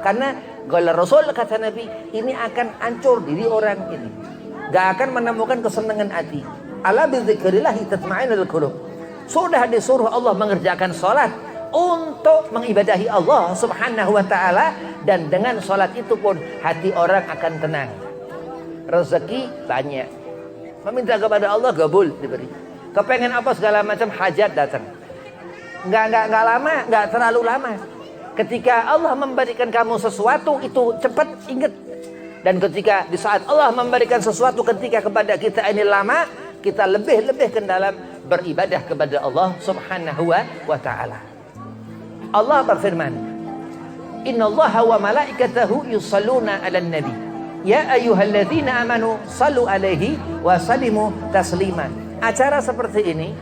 Karena qala Rasul, kata Nabi, ini akan hancur diri orang ini. Gak akan menemukan kesenangan hati. Ala bidzikrillah tatma'innul qulub. Sudah disuruh Allah mengerjakan salat untuk mengibadahi Allah Subhanahu wa taala, dan dengan salat itu pun hati orang akan tenang. Rezeki tanya, meminta kepada Allah gabul diberi. Kepengen apa segala macam hajat datang. Enggak lama, enggak terlalu lama. Ketika Allah memberikan kamu sesuatu itu cepat ingat. Dan ketika di saat Allah memberikan sesuatu ketika kepada kita ini lama, kita lebih ke dalam beribadah kepada Allah Subhanahu wa taala. Allah berfirman, "Innallaha wa malaikatahu yusalluna 'alan nabi. Ya ayyuhalladzina amanu sallu 'alaihi wa sallimu taslima." Acara seperti ini,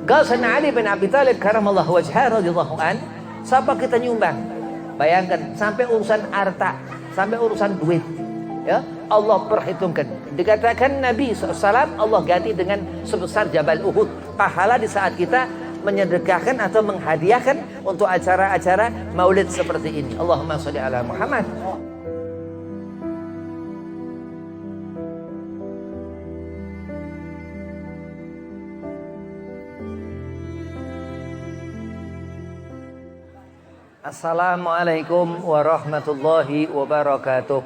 Ghazan Ali bin Abi Thalib karamallahu wajhahu radhiyallahu an, siapa kita nyumbang? Bayangkan sampai urusan harta, sampai urusan duit, ya Allah perhitungkan. Dikatakan Nabi SAW Allah ganti dengan sebesar Jabal Uhud pahala di saat kita menyedekahkan atau menghadiahkan untuk acara-acara maulid seperti ini. Allahumma sholli ala Muhammad. Assalamualaikum warahmatullahi wabarakatuh.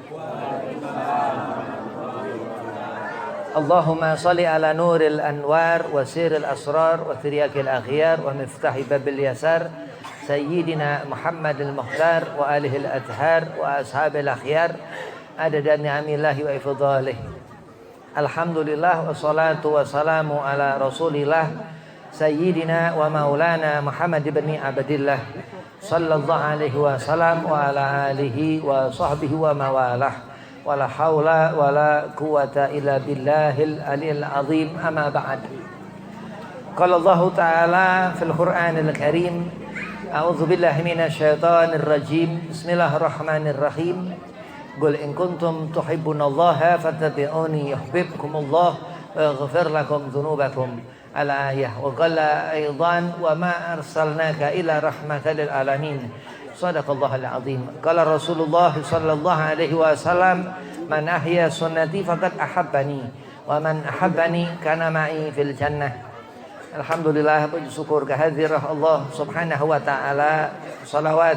Allahumma salli ala nuril anwar wa siril asrar wa tiryakil akhyar wa miftahi babil yasar Sayyidina Muhammad al-Mukhtar wa alihi al-athhar wa ashabil akhyar adada ni'amillahi wa ifdalih. Alhamdulillah wa salatu wa salamu ala rasulillah Sayyidina wa maulana Muhammad ibn Abdillah sallallahu alaihi wasallam wa ala alihi wa sahbihi wa mawalah. Wala haula wala quwata illa billahil aliyil azim, amma ba'd. Qala Allah Ta'ala fil Qur'anil Karim, a'udzu billahi minasy syaithanir rajim. Bismillahirrahmanirrahim. Qul in kuntum tuhibbunallaha fattabi'uni yuhibbukumullah wa yaghfir lakum dzunubakum. Al-ayah. Wa qala aidan wa ma arsalnaka illa rahmatan lil alamin. Sadaqallahul azim. Qala Rasulullah sallallahu alaihi wasallam, man ahya sunnati faqad ahabbani wa man ahabbani kana ma'i fil jannah. Alhamdulillah, puji syukur kehadirat Allah Subhanahu wa taala. Salawat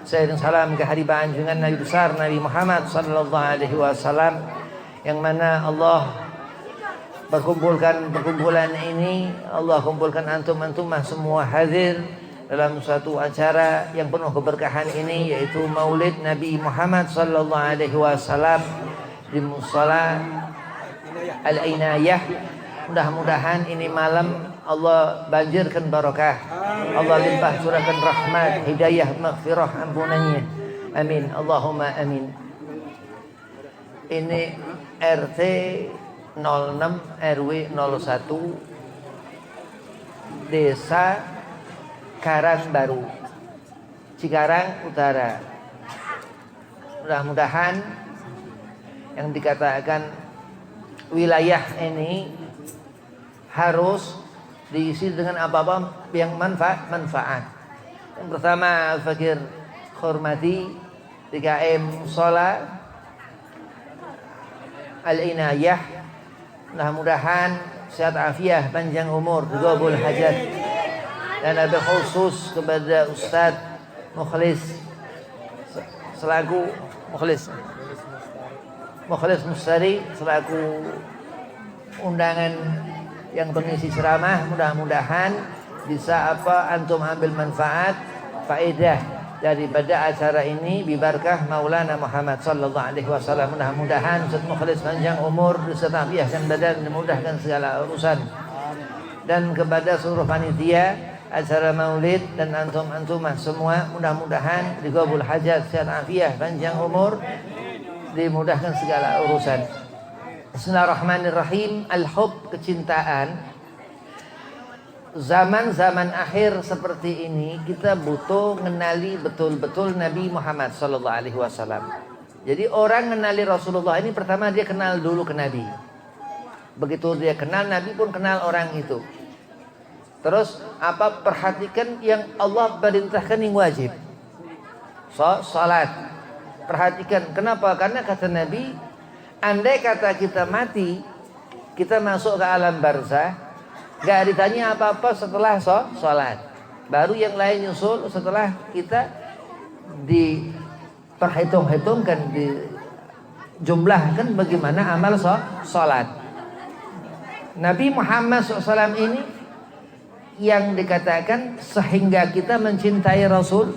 sayyidina salam kehadiran junjungan Nabi besar Nabi Muhammad sallallahu alaihi wasallam, yang mana Allah perkumpulan ini, Allah kumpulkan antum-antum semua hadir dalam suatu acara yang penuh keberkahan ini, yaitu Maulid Nabi Muhammad sallallahu alaihi wasallam di Musala Al-Inayah. Mudah-mudahan ini malam Allah banjirkan barakah, Allah limpah curahkan rahmat, hidayah, maghfirah, ampunannya. Amin. Allahumma amin. Ini RT 06 RW 01 Desa Karang Baru, Cikarang Utara. Mudah-mudahan yang dikatakan wilayah ini harus diisi dengan apa-apa yang manfaat. Yang pertama, Al-Fakir hormati DKM Mushola Al-Inayah. Mudah-mudahan sehat afiah, panjang umur, digabul hajat. Dan ada khusus kepada Ustadz Mukhlis selaku Mukhlis Mustari selaku undangan yang pengisi ceramah. Mudah-mudahan bisa antum ambil manfaat, faedah daripada acara ini bibarkah Maulana Muhammad sallallahu alaihi wasallam. Mudah-mudahan Ustadz Mukhlis panjang umur, disertapiahkan badan, dimudahkan segala urusan. Dan kepada seluruh panitia acara maulid dan antum-antum semua, mudah-mudahan digabul hajat, sehat afiah, panjang umur, dimudahkan segala urusan. Bismillahirrahmanirrahim. Al-hub, kecintaan. Zaman-zaman akhir seperti ini kita butuh mengenali betul-betul Nabi Muhammad sallallahu alaihi wasallam. Jadi orang mengenali Rasulullah ini pertama dia kenal dulu ke Nabi. Begitu dia kenal Nabi pun kenal orang itu. Terus perhatikan yang Allah perintahkan yang wajib. salat. Perhatikan kenapa? Karena kata Nabi, andai kata kita mati, kita masuk ke alam barzah, gak ditanya apa-apa setelah salat. Baru yang lain nyusul setelah kita diperhitung-hitungkan, dijumlahkan bagaimana amal salat. Nabi Muhammad SAW ini yang dikatakan sehingga kita mencintai Rasul,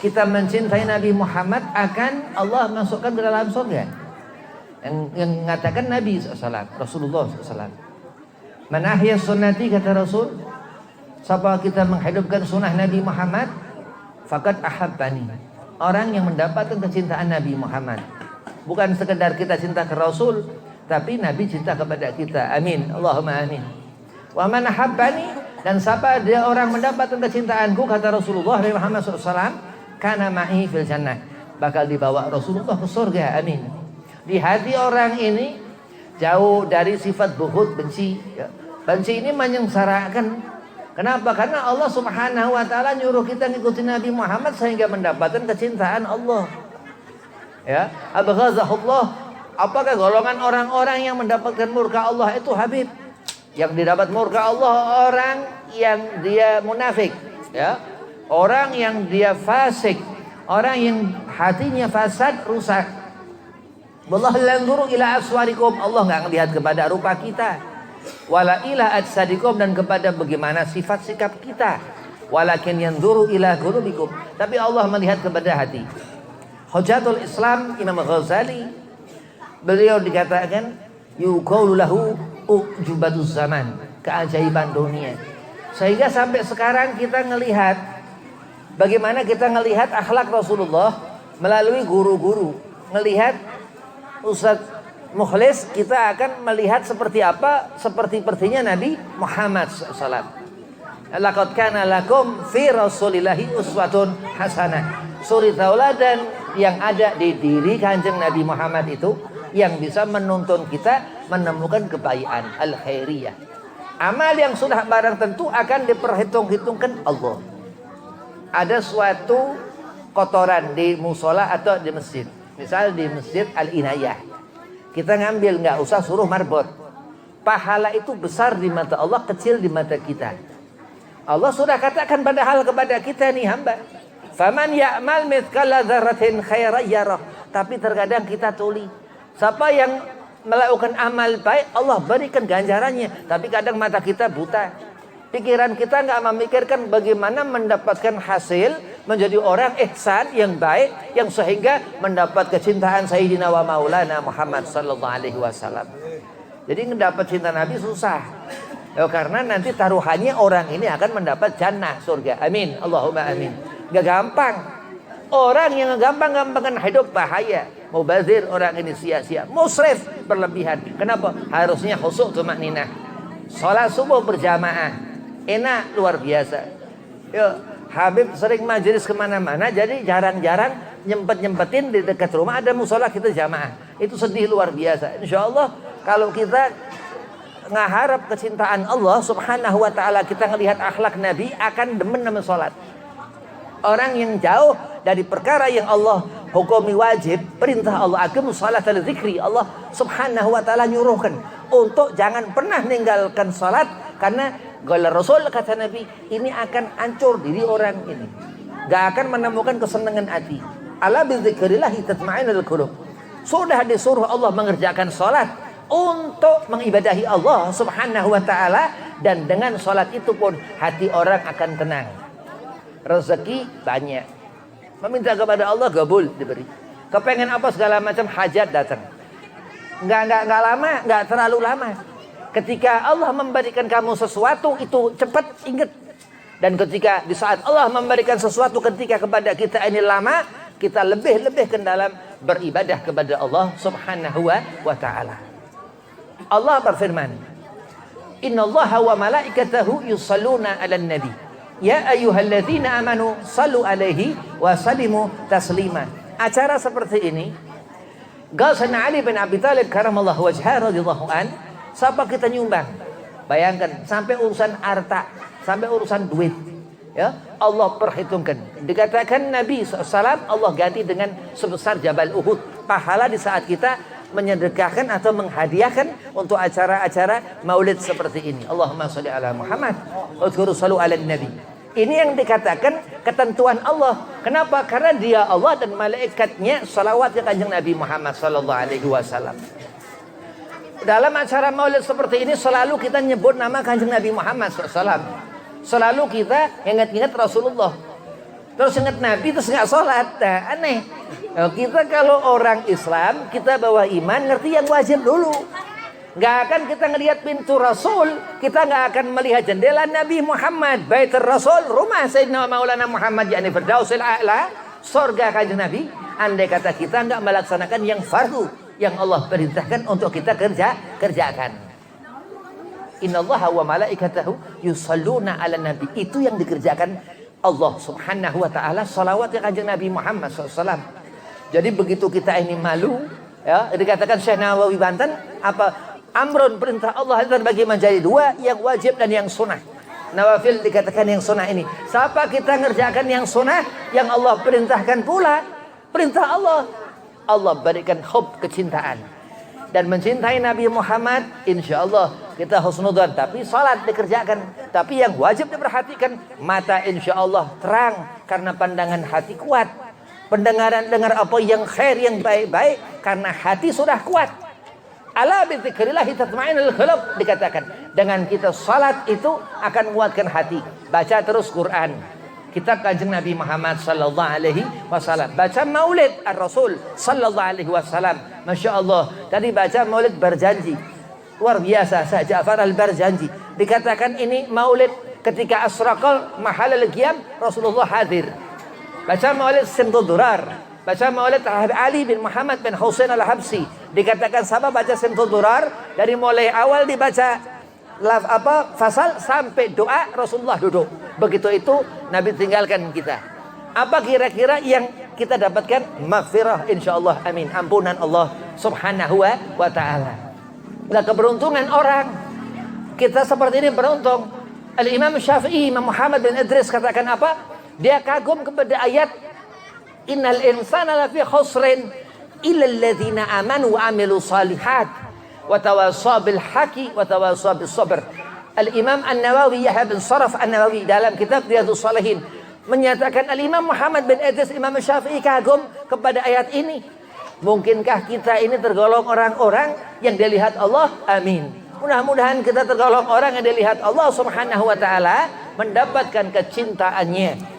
kita mencintai Nabi Muhammad, akan Allah masukkan ke dalam surga. Yang mengatakan Nabi SAW, Rasulullah SAW. Man ahya sunnati, kata Rasul, siapa kita menghidupkan sunnah Nabi Muhammad, faqad ahabbani. Orang yang mendapatkan kecintaan Nabi Muhammad. Bukan sekedar kita cinta ke Rasul, tapi Nabi cinta kepada kita. Amin. Allahumma amin. Wa man ahabbani, dan siapa dia orang mendapatkan kecintaanku, kata Rasulullah Muhammad SAW, kana ma'i fil jannah, bakal dibawa Rasulullah ke surga. Amin. Di hati orang ini jauh dari sifat bughud, benci. Benci ini menyengsarakan. Kenapa? Karena Allah Subhanahu wa taala nyuruh kita ngikutin Nabi Muhammad sehingga mendapatkan kecintaan Allah. Ya, abghazahullah. Apakah golongan orang-orang yang mendapatkan murka Allah itu Habib? Yang didapat murka Allah orang yang dia munafik, ya. Orang yang dia fasik, orang yang hatinya fasad, rusak. Wallahu la yanzuru ila aswarikum, Allah enggak melihat kepada rupa kita. Wala ila ajsadikum, dan kepada bagaimana sifat sikap kita. Walakin yanzuru ila qulubikum, tapi Allah melihat kepada hati. Hujatul Islam Imam Ghazali, beliau dikatakan yuqaulu lahu ujubatuz zaman, keajaiban dunia. Sehingga sampai sekarang kita ngelihat bagaimana kita ngelihat akhlak Rasulullah melalui guru-guru. Ngelihat Ustadz Mukhlis, kita akan melihat seperti apa, sepertinya Nabi Muhammad SAW. Laqad kana lakum fi Rasulillahi uswatun hasanah. Suri tauladan yang ada di diri Kanjeng Nabi Muhammad itu yang bisa menuntun kita menemukan kebaikan al-khairiyah. Amal yang sudah barang tentu akan diperhitung-hitungkan Allah. Ada suatu kotoran di musola atau di masjid. Misal di masjid Al-Inayah, kita ngambil, nggak usah suruh marbot. Pahala itu besar di mata Allah, kecil di mata kita. Allah sudah katakan padahal kepada kita nih hamba, faman ya'mal mithqala dzarratin khairan yarah. Tapi terkadang kita tuli. Siapa yang melakukan amal baik, Allah berikan ganjarannya. Tapi kadang mata kita buta. Pikiran kita nggak memikirkan bagaimana mendapatkan hasil menjadi orang ihsan yang baik, yang sehingga mendapat kecintaan Sayyidina wa Maulana Muhammad sallallahu alaihi wasallam. Jadi mendapat cinta Nabi susah. Ya, karena nanti taruhannya orang ini akan mendapat jannah, surga. Amin. Allahumma amin. Gak gampang. Orang yang gampang-gampangan hidup bahaya. Mubazir, orang ini sia-sia. Musrif, berlebihan. Kenapa? Harusnya khusyuk tumakninah. Salat subuh berjamaah. Enak, luar biasa. Yuk, Habib sering majelis kemana-mana, jadi jarang-jarang nyempet-nyempetin di dekat rumah ada musola kita jamaah. Itu sedih luar biasa. Insya Allah kalau kita ngaharap kecintaan Allah Subhanahu wa ta'ala, kita ngelihat akhlak Nabi, akan demen nama sholat. Orang yang jauh dari perkara yang Allah hukumi wajib, perintah Allah aqimus sholata li dzikri, Allah Subhanahu wa ta'ala nyuruhkan untuk jangan pernah meninggalkan sholat. Karena qala Rasul, kata Nabi, ini akan hancur diri orang ini, gak akan menemukan kesenangan hati. Ala bi dzikrillah tatma'innul qulub. Sudah disuruh Allah mengerjakan sholat untuk mengibadahi Allah Subhanahu wa ta'ala, dan dengan sholat itu pun hati orang akan tenang. Rezeki banyak, meminta kepada Allah gabul diberi. Kepengen apa segala macam hajat datang. Nggak lama, nggak terlalu lama. Ketika Allah memberikan kamu sesuatu itu cepat ingat. Dan ketika di saat Allah memberikan sesuatu ketika kepada kita ini lama, kita lebih ke dalam beribadah kepada Allah Subhanahu wa ta'ala. Allah berfirman, innallaha wa malaikatahu yusalluna 'alan nabi. Ya ayyuhalladzina amanu sallu alaihi wa sallimu taslima. Acara seperti ini, Ghazana Ali bin Abi Thalib karamallahu wajhahu radhiyallahu an, siapa kita nyumbang? Bayangkan, sampai urusan harta, sampai urusan duit. Ya, Allah perhitungkan. Dikatakan Nabi SAW Allah ganti dengan sebesar Jabal Uhud. Pahala di saat kita menyedekahkan atau menghadiahkan untuk acara-acara maulid seperti ini. Allahumma sholli ala Muhammad wa sallu ala Nabi. Ini yang dikatakan ketentuan Allah. Kenapa? Karena dia Allah dan malaikatnya salawat ke kanjeng Nabi Muhammad sallallahu alaihi wasallam. Dalam acara maulid seperti ini selalu kita nyebut nama kanjeng Nabi Muhammad SAW. Selalu kita ingat-ingat Rasulullah. Terus ingat Nabi terus nggak sholat. Nah, aneh. Kita kalau orang Islam kita bawa iman ngerti yang wajib dulu. Nggak akan kita ngelihat pintu Rasul, kita nggak akan melihat jendela Nabi Muhammad, Baitur Rasul, rumah Sayyidina Maulana Muhammad yakni Firdausil A'la, surga kanjeng Nabi. Andai kata kita nggak melaksanakan yang fardu yang Allah perintahkan untuk kita kerjakan. Innallaha wa malaikatahu yusalluna 'alan nabi. Itu yang dikerjakan Allah Subhanahu wa taala, salawat ke kanjeng Nabi Muhammad SAW. Jadi begitu kita ini malu, ya, dikatakan Syekh Nawawi Banten, apa amrun perintah Allah terbagi menjadi dua, yang wajib dan yang sunnah. Nawafil dikatakan yang sunnah ini. Siapa kita ngerjakan yang sunnah, yang Allah perintahkan pula, perintah Allah. Allah berikan hub kecintaan. Dan mencintai Nabi Muhammad, insya Allah kita husnudzan. Tapi salat dikerjakan. Tapi yang wajib diperhatikan, mata insya Allah terang karena pandangan hati kuat. Pendengaran dengar apa yang khair, yang baik-baik karena hati sudah kuat. Ala bi dzikrillah tatma'innul qulub, dikatakan dengan kita salat itu akan menguatkan hati. Baca terus Quran, kitab kanjeng Nabi Muhammad sallallahu alaihi wasallam. Baca maulid ar-Rasul sallallahu alaihi wasallam. Masya Allah. Tadi baca maulid berjanji. Luar biasa. Syekh Ja'far al-Barjanji. Dikatakan ini maulid ketika asraqal mahalal qiyam Rasulullah hadir. Baca maulid Simtud Durar. Baca maulid Ali bin Muhammad bin Husain al-Habsi. Dikatakan sahabat baca Simtud Durar dari mulai awal dibaca fasal sampai doa Rasulullah duduk. Begitu itu Nabi tinggalkan kita. Apa kira-kira yang kita dapatkan? Maghfirah insyaallah, amin, ampunan Allah Subhanahu wa taala. Nah, keberuntungan orang kita seperti ini beruntung. Al-Imam Syafi'i, Imam Muhammad bin Idris katakan apa? Dia kagum kepada ayat innal insana lafi khusrin illa alladzina amanu wa amilu salihat wa tawassaw bil haqqi wa tawassaw bis sabr. Al-Imam An-Nawawi, Yahya bin Sharaf An-Nawawi dalam kitab Riyadhus Shalihin menyatakan Al-Imam Muhammad bin Idris, Imam Syafi'i kagum kepada ayat ini. Mungkinkah kita ini tergolong orang-orang yang dilihat Allah? Amin. Mudah-mudahan kita tergolong orang yang dilihat Allah Subhanahu wa taala, mendapatkan kecintaannya.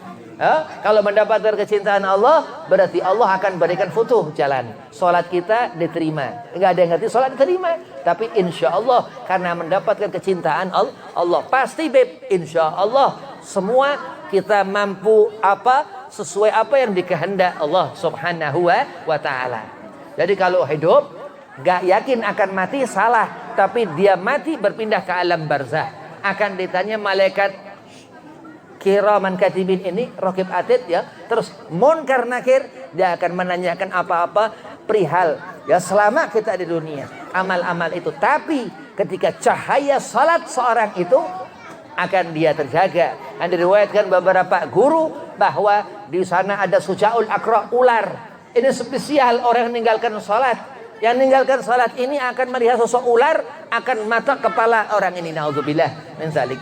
Kalau mendapatkan kecintaan Allah, berarti Allah akan berikan futuh jalan. Salat kita diterima. Enggak ada yang ngerti salat diterima, tapi insya Allah karena mendapatkan kecintaan Allah, pasti beb, insya Allah semua kita mampu sesuai apa yang dikehendak Allah Subhanahu wa taala. Jadi kalau hidup gak yakin akan mati, salah. Tapi dia mati berpindah ke alam barzah, akan ditanya malaikat kiraman katibin ini, raqib atid, ya. Terus munkar nakir, dia akan menanyakan apa-apa perihal ya selama kita di dunia, amal-amal itu. Tapi ketika cahaya salat seorang itu akan dia terjaga. Dan diriwayatkan beberapa guru bahwa di sana ada sujaul akra, ular. Ini spesial orang yang meninggalkan salat. Yang meninggalkan salat ini akan melihat sosok ular akan mata kepala orang ini. Nauzubillah min zalik.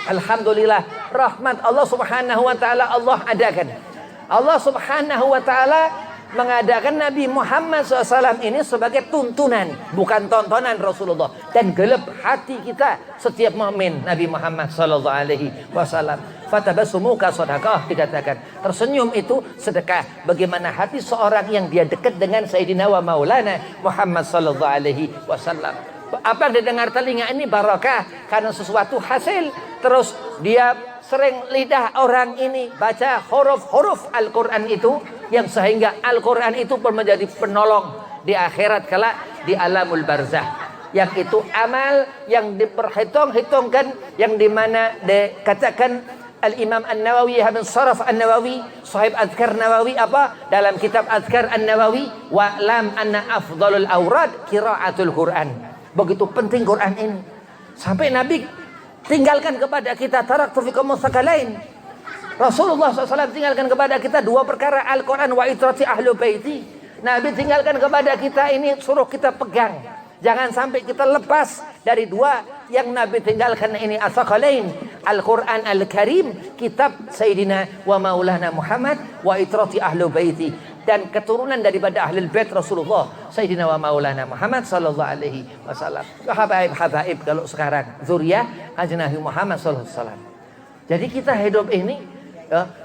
Alhamdulillah, rahmat Allah Subhanahu wa taala Allah adakan. Allah Subhanahu wa taala mengadakan Nabi Muhammad SAW ini sebagai tuntunan, bukan tontonan Rasulullah. Dan gelap hati kita setiap mukmin Nabi Muhammad SAW. Fatabassumuka sadaqah, dikatakan tersenyum itu sedekah. Bagaimana hati seorang yang dia dekat dengan Sayyidina wa Maulana Muhammad SAW. Apa yang didengar telinga ini barakah karena sesuatu hasil. Terus dia sering lidah orang ini baca huruf-huruf Al-Quran itu, yang sehingga Al-Quran itu pun menjadi penolong di akhirat kelak di alamul barzah. Yang itu amal yang diperhitung-hitungkan, yang dimana dikatakan Al-Imam An-Nawawi Ibn Sharaf An-Nawawi, sahib Azkar Nawawi, apa dalam kitab Azkar An-Nawawi, wa lam anna afdhalul awrad qiraatul Quran. Begitu penting Quran ini sampai Nabi tinggalkan kepada kita taraktu fikum tsaqalain. Rasulullah SAW tinggalkan kepada kita dua perkara, Al-Quran wa itrati ahlu baiti. Nabi tinggalkan kepada kita ini, suruh kita pegang. Jangan sampai kita lepas dari dua yang Nabi tinggalkan ini, as-saqalain, Al-Quran Al-Karim, kitab Sayyidina wa Maulana Muhammad, wa itrati ahlu baiti, dan keturunan daripada ahlul bait Rasulullah Sayyidina wa Maulana Muhammad sallallahu alaihi wasallam. Habaib kalau sekarang zuriyah Kanjeng Nabi Muhammad sallallahu alaihi wasallam. Jadi kita hidup ini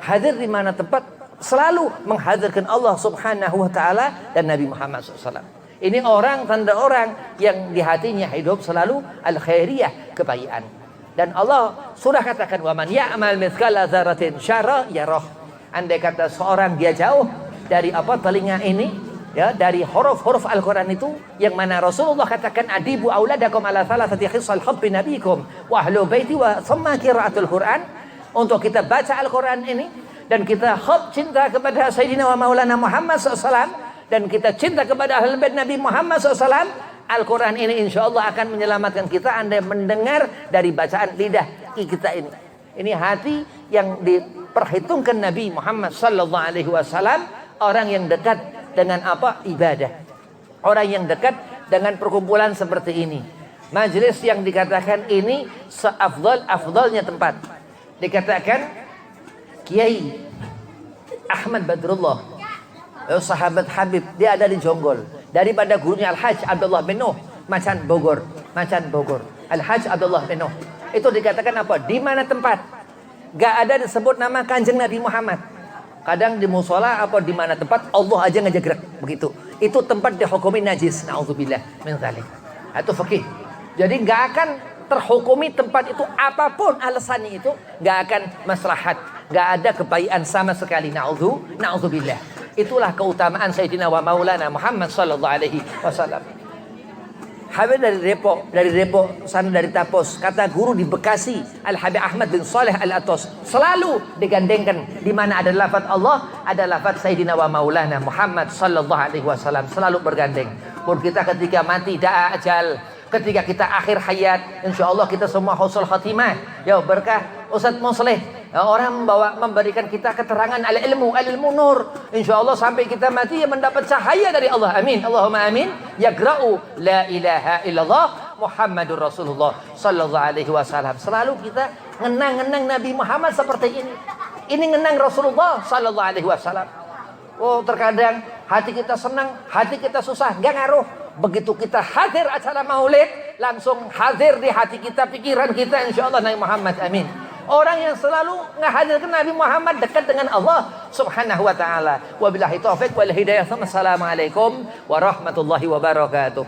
hadir di mana tempat selalu menghadirkan Allah Subhanahu wa taala dan Nabi Muhammad SAW. Ini orang, tanda orang yang di hatinya hidup selalu al-khairiyah, kebaikan. Dan Allah sudah katakan, wa man ya'mal mithqala dzarratin syarra yarah. Andai kata seorang dia jauh dari telinga ini, ya, dari huruf-huruf Al-Quran itu, yang mana Rasulullah katakan, adibu auladakum ala thalathati khisal hubbi nabikum wa ahlu baiti wa thumma qiraatul Quran. Untuk kita baca Al-Quran ini dan kita hub cinta kepada Sayyidina wa Maulana Muhammad SAW, dan kita cinta kepada ahlul bait Nabi Muhammad SAW, Al-Quran ini insya Allah akan menyelamatkan kita. Anda mendengar dari bacaan lidah kita ini. Ini hati yang diperhitungkan Nabi Muhammad sallallahu alaihi wasallam, orang yang dekat dengan ibadah. Orang yang dekat dengan perkumpulan seperti ini. Majelis yang dikatakan ini seafdal-afdalnya tempat. Dikatakan Kiai Ahmad Badrullah, sahabat Habib, dia ada di Jonggol. Daripada gurunya Al-Hajj Abdullah bin Nuh, Macan Bogor. Al-Hajj Abdullah bin Nuh. Itu dikatakan Di mana tempat? Gak ada disebut nama Kanjeng Nabi Muhammad. Kadang di musola di mana tempat Allah aja ngajak gerak begitu. Itu tempat dihukumi najis. Nauzubillah min dzalik. Itu fikih. Jadi gak akan terhukumi tempat itu, apapun alasannya itu gak akan maslahat. Gak ada kebaikan sama sekali. Nauzubillah. Itulah keutamaan Sayyidina wa Maulana Muhammad sallallahu alaihi wasallam. Habib dari Depok sana, dari Tapos, kata guru di Bekasi Al-Habib Ahmad bin Saleh Al-Atos, selalu digandengkan di mana ada lafaz Allah, ada lafaz Sayyidina wa Maulana Muhammad sallallahu alaihi wasallam, selalu bergandeng. Pun kita ketika mati da'a ajal, ketika kita akhir hayat, insyaallah kita semua husnul khatimah. Ya berkah Ustaz Musleh, orang memberikan kita keterangan al-ilmu nur. Insyaallah sampai kita mati mendapat cahaya dari Allah. Amin. Allahumma amin. Yagra'u la ilaha illallah Muhammadur Rasulullah sallallahu alaihi wasallam. Selalu kita ngenang Nabi Muhammad seperti ini. Ini ngenang Rasulullah sallallahu alaihi wasallam. Oh, terkadang hati kita senang, hati kita susah, enggak ngaruh. Begitu kita hadir acara maulid, langsung hadir di hati kita, pikiran kita, insyaallah Nabi Muhammad. Amin. Orang yang selalu menghadirkan Nabi Muhammad dekat dengan Allah Subhanahu wa taala. Wabillahi taufik wal hidayah. Assalamualaikum warahmatullahi wabarakatuh.